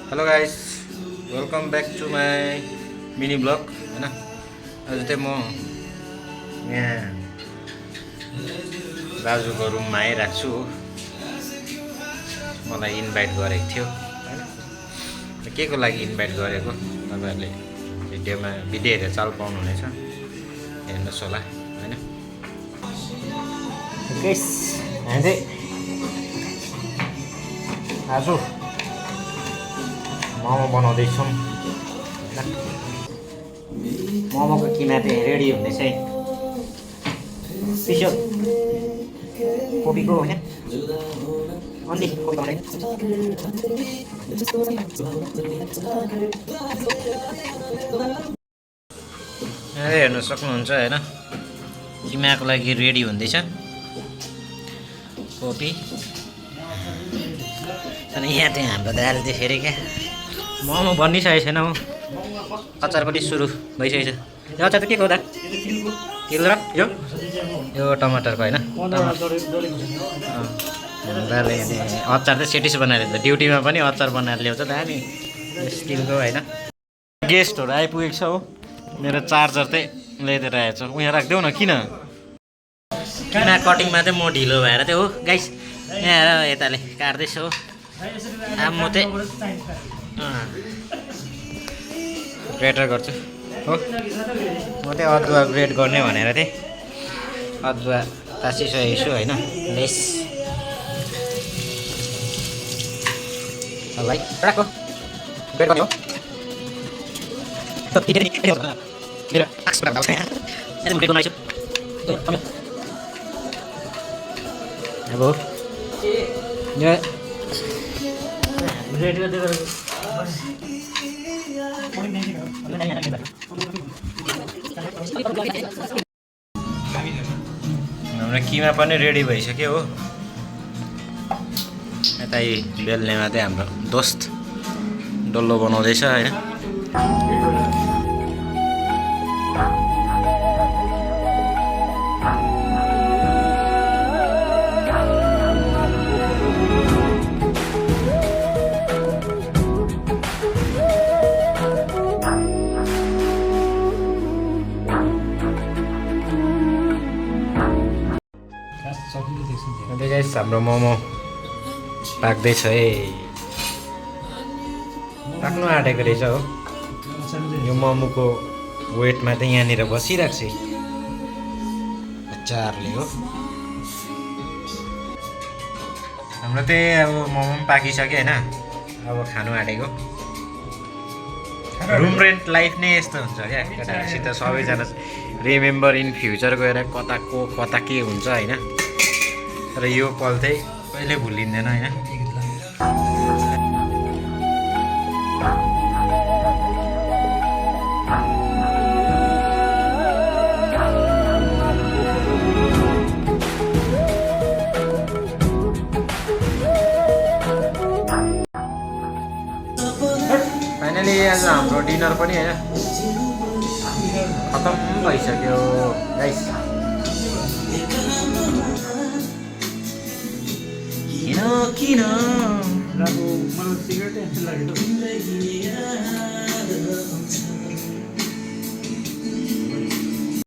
Hello guys, welcome back to my mini blog होइन। आज चाहिँ म यहाँ दाजुको रुममा आइरहेको छु। मलाई इन्भाइट गरेको थियो होइन। के को लागि इन्भाइट गरेको तपाईँहरूले भिडियोमा भिडियो हेरेर चाल पाउनुहुनेछ, हेर्नुहोस् होला होइन। हामी चाहिँ आज मोमो बनाउँदैछौँ होइन। मोमोको किमा चाहिँ रेडी हुँदैछ है। स्पेसल कोपीको होइन, अन्ली कोपी बनाउने। हेर्नु सक्नुहुन्छ होइन, किमाको लागि रेडी हुँदैछ कोपी। अनि यहाँ चाहिँ हाम्रो दाल त्यसरी क्या मोमो बनिसकेको छैन हौ। अचार पनि सुरु भइसकेको छ। यो अचार चाहिँ के को हो दा? तिल र यो टमाटरको होइन। दाले अचार चाहिँ सेटिस बनाएर ल्याउँछ, ड्युटीमा पनि अचार बनाएर ल्याउँछ दामी स्टिलको होइन। गेस्टहरू आइपुगेको छ हो। मेरो चार्जर चाहिँ ल्याइदिएर आएछ। उहाँ राखिदेऊ न। किन कटिङमा चाहिँ म ढिलो भएर चाहिँ हो गाइस, यहाँ यताले काट्दैछु हो। अब म चाहिँ ग्रेटर गर्छु हो। म चाहिँ अदुवा ग्रेट गर्ने भनेर चाहिँ अदुवा तासिसकेको छु होइन। बेस भाइ राखो ग्रेट गर्ने हो। अब हाम्रो किमा पनि रेडी भइसक्यो हो। यता बेल्नेमा चाहिँ हाम्रो दोस्त डल्लो बनाउँदैछ होइन। हाम्रो मोमो पाक्दैछ है। पाक्नु आँटेको रहेछ हो। यो मोमोको वेटमा चाहिँ यहाँनिर बसिरहेको छ अचारले हो। हाम्रो चाहिँ अब मोमो पनि पाकिसक्यो होइन। अब खानु आँटेको। रुम रेन्ट लाइफ नै यस्तो हुन्छ क्या केटाहरूसित। सबैजना रिमेम्बर इन फ्युचर गएर कताको कता के हुन्छ होइन। र यो पल चाहिँ कहिले भुलिँदैन होइन। फाइनली आज हाम्रो डिनर पनि होइन खतम भइसक्यो गाइस। किन